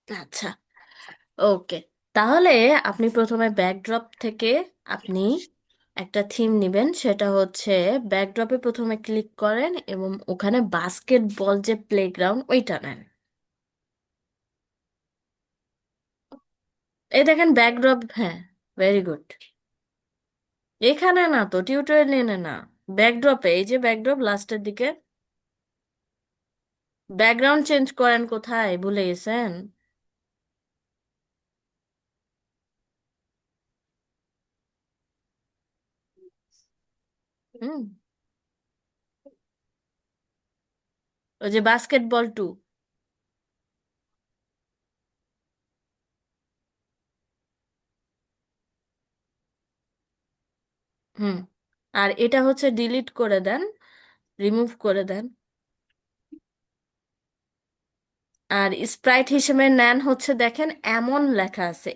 আচ্ছা, ওকে। তাহলে আপনি প্রথমে ব্যাকড্রপ থেকে আপনি একটা থিম নেবেন, সেটা হচ্ছে ব্যাকড্রপে প্রথমে ক্লিক করেন এবং ওখানে বাস্কেটবল যে প্লেগ্রাউন্ড ওইটা নেন। এই দেখেন ব্যাকড্রপ, হ্যাঁ, ভেরি গুড। এখানে না তো, টিউটোরিয়ালে না, ব্যাকড্রপে, এই যে ব্যাকড্রপ লাস্টের দিকে। ব্যাকগ্রাউন্ড চেঞ্জ করেন কোথায়, ভুলে গেছেন? হুম, ওই যে বাস্কেটবল 2। হুম, আর এটা হচ্ছে ডিলিট করে দেন, রিমুভ করে দেন। আর স্প্রাইট হিসেবে নেন হচ্ছে, দেখেন এমন লেখা আছে,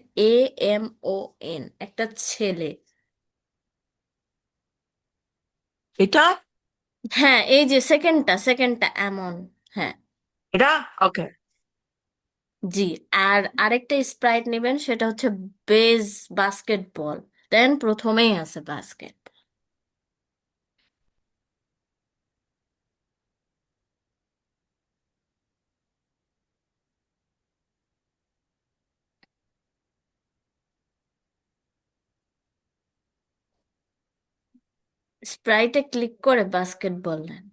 AMON, একটা ছেলে। এটা হ্যাঁ, এই যে সেকেন্ডটা এমন। হ্যাঁ, এটা ওকে। জি। আর আরেকটা স্প্রাইট নেবেন, সেটা হচ্ছে বেজ বাস্কেটবল। দেন প্রথমেই আছে বাস্কেট। স্প্রাইটে ক্লিক করে বাস্কেটবল নেন।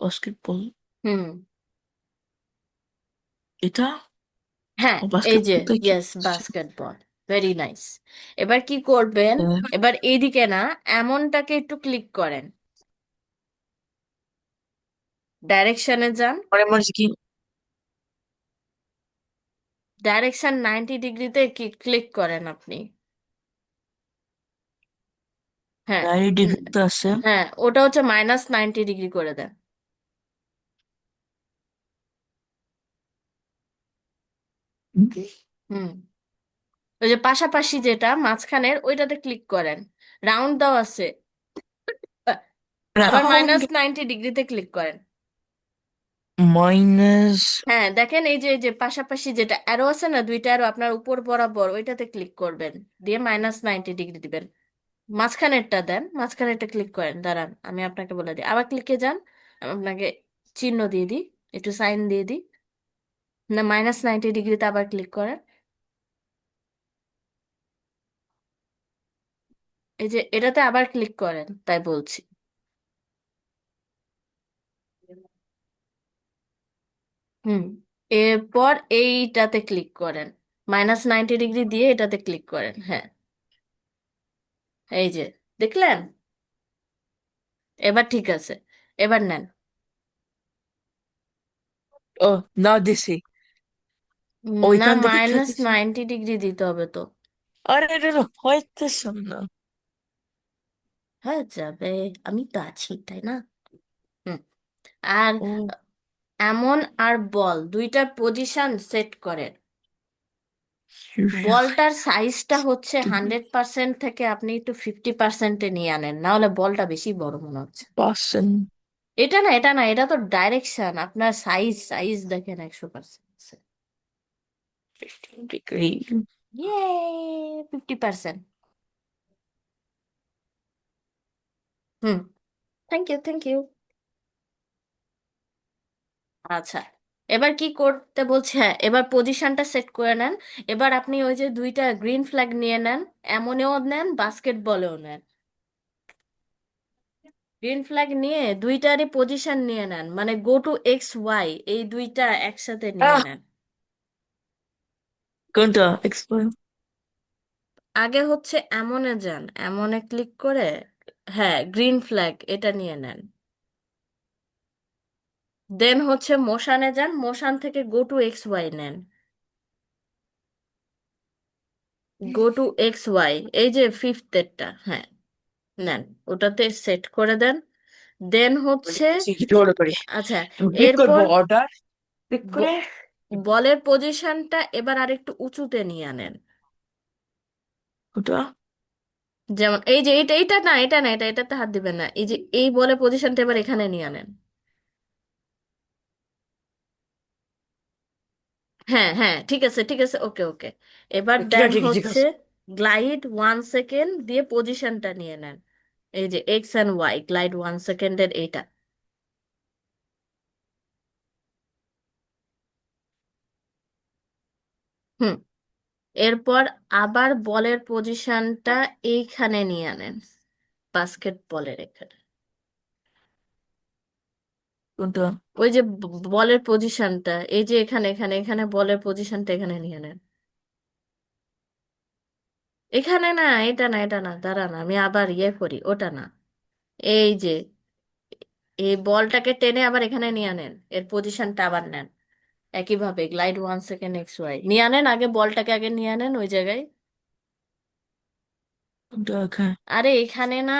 বাস্কেটবল, হুম, এটা হ্যাঁ, এই যে, বাস্কেটবলটা কি ইয়েস, আসছে? বাস্কেটবল। Very nice. এবার কি করবেন? এবার এইদিকে না, এমনটাকে একটু ক্লিক করেন, ডাইরেকশনে যান। পরে মনে হচ্ছে কি ডাইরেকশন 90 ডিগ্রিতে কি ক্লিক করেন আপনি? হ্যাঁ। উম, ডাইরেক্ট আছে। হ্যাঁ, ওটা হচ্ছে -90 ডিগ্রি করে দেন। হুম, ওই যে পাশাপাশি যেটা মাঝখানের ওইটাতে ক্লিক করেন, রাউন্ড দাও আছে। আবার রাউন্ড -90 ডিগ্রিতে ক্লিক করেন। মাইনাস। হ্যাঁ, দেখেন এই যে পাশাপাশি যেটা অ্যারো আছে না, দুইটা অ্যারো আপনার উপর বরাবর, ওইটাতে ক্লিক করবেন, দিয়ে -90 ডিগ্রি দিবেন। মাঝখানেরটা দেন, মাঝখানেরটা ক্লিক করেন, দাঁড়ান আমি আপনাকে বলে দিই, আবার ক্লিকে যান। আমি আপনাকে চিহ্ন দিয়ে দিই, একটু সাইন দিয়ে দিই। না, -90 ডিগ্রিতে আবার ক্লিক করেন। এই যে এটাতে আবার ক্লিক করেন, তাই বলছি। হুম, এরপর এইটাতে ক্লিক করেন, -90 ডিগ্রি দিয়ে এটাতে ক্লিক করেন, হ্যাঁ। এই যে, দেখলেন? এবার ঠিক আছে, এবার নেন। ও, না দিছি। না, ওইখান থেকে খেতেছি। -90 ডিগ্রি দিতে হবে তো। আরে এটা তো হইতেছে না। হ্যাঁ, যাবে, আমি তো আছি, তাই না? হুম, আর ও এমন আর বল দুইটার পজিশন সেট করেন। serious? বলটার সাইজটা হচ্ছে 100% থেকে আপনি একটু 50%-এ নিয়ে আনেন, না হলে বলটা বেশি বড় মনে হচ্ছে। পার্সেন্ট। এটা না, এটা তো ডাইরেকশন, আপনার সাইজ সাইজ দেখেন 100%। 15 ডিগ্রি। ইয়ে, 50%। হুম, থ্যাংক ইউ। আচ্ছা, এবার কি করতে বলছে? হ্যাঁ, এবার পজিশনটা সেট করে নেন। এবার আপনি ওই যে দুইটা গ্রিন ফ্ল্যাগ নিয়ে নেন, এমনেও নেন, বাস্কেটবলেও নেন। গ্রিন ফ্ল্যাগ নিয়ে দুইটারই পজিশন নিয়ে নেন, মানে গো টু XY, এই দুইটা একসাথে নিয়ে আহ, নেন। কোনটা এক্সপ্লেন? আগে হচ্ছে এমনে যান, এমনে ক্লিক করে, হ্যাঁ, গ্রিন ফ্ল্যাগ এটা নিয়ে নেন। দেন হচ্ছে মোশানে যান, মোশান থেকে গো টু XY নেন। গো টু XY, এই যে ফিফথেরটা, হ্যাঁ, নেন, ওটাতে সেট করে দেন। দেন হচ্ছে, কি অর্ডার করি? আচ্ছা, ক্লিক করবো, এরপর অর্ডার ক্লিক করে। ব- বলের পজিশনটা এবার আরেকটু উঁচুতে নিয়ে আনেন। ওটা যেমন এই যে এইটা, এইটা না, এটা না, এটা এটাতে হাত দিবেন না, এই যে এই বলের পজিশনটা এবার এখানে নিয়ে আনেন। হ্যাঁ হ্যাঁ, ঠিক আছে ঠিক আছে, ওকে ওকে। এবার ঠিক দেন আছে ঠিক আছে ঠিক হচ্ছে আছে। গ্লাইড 1 সেকেন্ড দিয়ে পজিশনটা নিয়ে নেন। এই যে এক্স অ্যান্ড ওয়াই, গ্লাইড 1 সেকেন্ডের এইটা। হুম। এরপর আবার বলের পজিশনটা এইখানে নিয়ে আনেন, বাস্কেট বলের এখানে। কোনটা? ওই যে বলের পজিশনটা, এই যে এখানে এখানে এখানে বলের পজিশনটা এখানে নিয়ে নেন। এখানে না, এটা না, এটা না, দাঁড়ান আমি আবার ইয়ে করি, ওটা না। এই যে এই বলটাকে টেনে আবার এখানে নিয়ে আনেন, এর পজিশনটা আবার নেন একইভাবে, গ্লাইড 1 সেকেন্ড এক্স ওয়াই নিয়ে আনেন, আগে বলটাকে আগে নিয়ে আনেন ওই জায়গায়। কোনটা? হ্যাঁ। আরে এখানে না,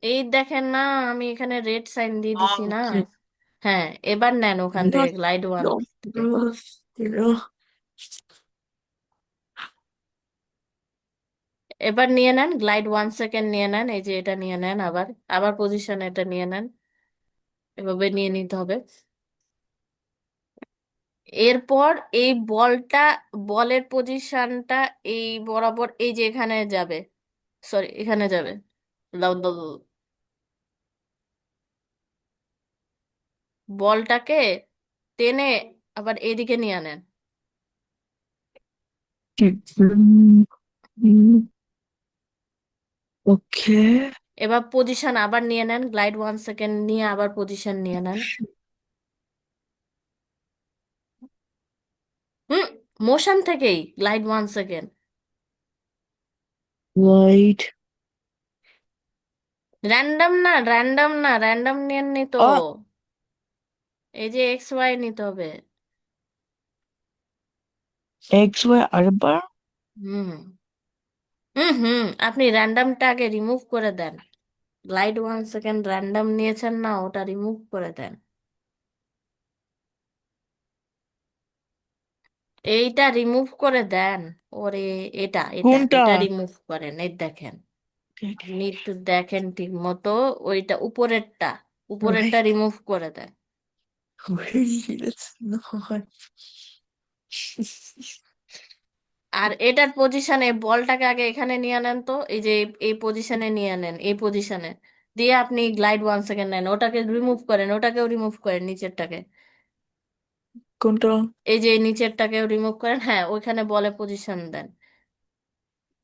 এই দেখেন না, আমি এখানে রেড সাইন দিয়ে দিছি না। Okay. হ্যাঁ, এবার নেন ওখান থেকে Not গ্লাইড ওয়ান no, থেকে। no, no. এবার নিয়ে নেন গ্লাইড 1 সেকেন্ড নিয়ে নেন, এই যে এটা নিয়ে নেন, আবার আবার পজিশন এটা নিয়ে নেন, এভাবে নিয়ে নিতে হবে। এরপর এই বলটা, বলের পজিশনটা এই বরাবর এই যে এখানে যাবে, সরি এখানে যাবে। দাও দাও দাও। বলটাকে টেনে আবার এইদিকে নিয়ে আনেন। Okay. এবার পজিশন আবার নিয়ে নেন, গ্লাইড 1 সেকেন্ড নিয়ে আবার পজিশন নিয়ে নেন। হুম, মোশন থেকেই গ্লাইড 1 সেকেন্ড। Right. র্যান্ডম না, র্যান্ডম না, র্যান্ডম নিয়ে তো, Oh, এই যে এক্স ওয়াই নিতে হবে। XY আরেকবার। হুম হুম হুম, আপনি র্যান্ডমটা আগে রিমুভ করে দেন। গ্লাইড 1 সেকেন্ড র্যান্ডম নিয়েছেন না, ওটা রিমুভ করে দেন। এইটা রিমুভ করে দেন। ওরে, এটা এটা কোনটা? এটা রিমুভ করেন, এই দেখেন। আপনি একটু দেখেন ঠিক মতো, ওইটা উপরেরটা, উপরেরটা Right. রিমুভ করে দেন। Wait, that's not. আর এটার পজিশনে বলটাকে আগে এখানে নিয়ে নেন তো, এই যে এই পজিশনে নিয়ে নেন, এই পজিশনে দিয়ে আপনি গ্লাইড 1 সেকেন্ড নেন, ওটাকে রিমুভ করেন, ওটাকেও রিমুভ করেন, নিচেরটাকে। কোনটা? এই যে এই নিচেরটাকেও রিমুভ করেন, হ্যাঁ ওইখানে বলে পজিশন দেন।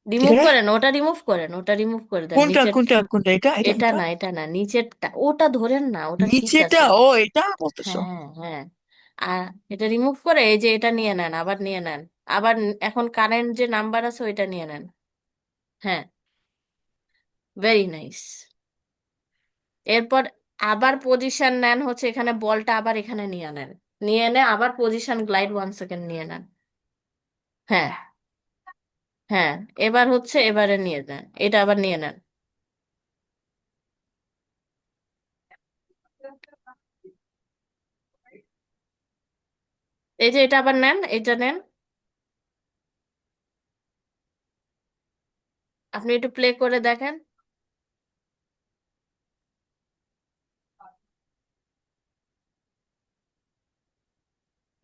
রিমুভ এখানে? করেন, ওটা রিমুভ করেন, ওটা রিমুভ করে দেন কোনটা নিচের। কোনটা কোনটা? এটা এটা এটা এটা? না, এটা না, নিচেরটা, ওটা ধরেন না, ওটা ঠিক নিচেটা? আছে। ও, এটা বলতেছো? হ্যাঁ হ্যাঁ। আর এটা রিমুভ করে এই যে এটা নিয়ে নেন, আবার নিয়ে নেন। আবার এখন কারেন্ট যে নাম্বার আছে ওইটা নিয়ে নেন। হ্যাঁ, ভেরি নাইস। এরপর আবার পজিশন নেন হচ্ছে এখানে, বলটা আবার এখানে নিয়ে নেন, নিয়ে এনে আবার পজিশন গ্লাইড 1 সেকেন্ড নিয়ে নেন। হ্যাঁ হ্যাঁ, এবার হচ্ছে এবারে নিয়ে নেন, এটা আবার নিয়ে নেন। এই যে এটা আবার নেন, এটা নেন। আপনি একটু প্লে করে দেখেন।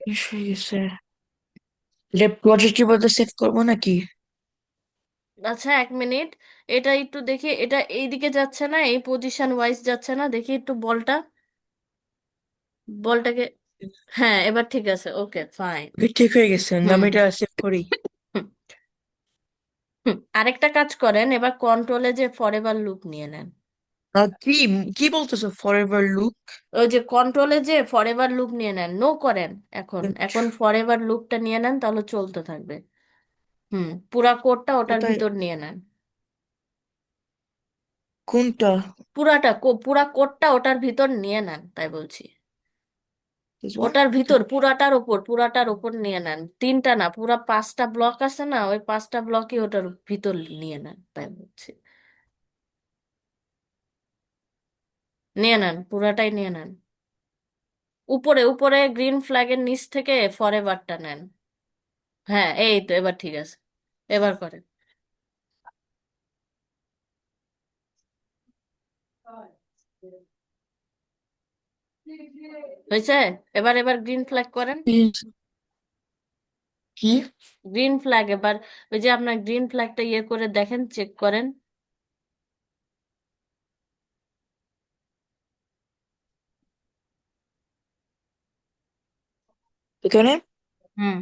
ইস, হয়ে গেছে। ল্যাব প্রজেক্ট কি বলতে সেভ করবো নাকি? আচ্ছা 1 মিনিট, এটা একটু দেখি, এটা এইদিকে যাচ্ছে না, এই পজিশন ওয়াইজ যাচ্ছে না, দেখি একটু বলটা, বলটাকে। হ্যাঁ, এবার ঠিক আছে, ওকে ফাইন। ওকে, ঠিক হয়ে গেছে, হুম আমি এটা সেভ করি। হুম হুম। আরেকটা কাজ করেন, এবার কন্ট্রোলে যে ফরএভার লুপ নিয়ে নেন। কি কি বলতেছো ফর এভার লুক? ওই যে কন্ট্রোলে যে ফরএভার লুপ নিয়ে নেন, নো করেন, এখন এখন ফরএভার লুপটা নিয়ে নেন, তাহলে চলতে থাকবে। পুরা কোডটা ওটার কোথায়? ভিতর নিয়ে নেন। কোনটা? পুরাটা পুরা কোডটা ওটার ভিতর নিয়ে নেন, তাই বলছি। This one? ওটার ভিতর পুরাটার ওপর, পুরাটার ওপর নিয়ে নেন, তিনটা না, পুরা 5টা ব্লক আছে না, ওই 5টা ব্লকই ওটার ভিতর নিয়ে নেন, তাই বলছি। নিয়ে নেন, পুরাটাই নিয়ে নেন। উপরে উপরে গ্রিন ফ্ল্যাগের নিচ থেকে ফরএভারটা নেন। হ্যাঁ, এই তো এবার ঠিক আছে, এবার করেন। হয়েছে? এবার এবার গ্রিন ফ্ল্যাগ করেন। কি? গ্রিন ফ্ল্যাগ এবার, ওই যে আপনার গ্রিন ফ্ল্যাগটা ইয়ে করে দেখেন, চেক করেন। এখানে? হুম,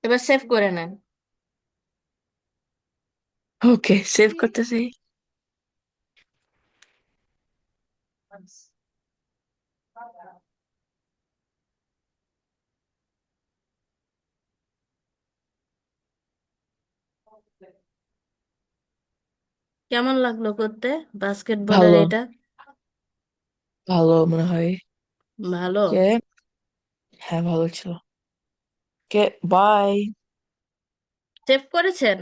এবার সেভ করে নেন। ওকে, সেভ করতেছি। কেমন লাগলো করতে বাস্কেটবলের ভালো, এটা? ভালো মনে হয়। ভালো। কে? হ্যাঁ, ভালো ছিল। কে? বাই। সেভ করেছেন?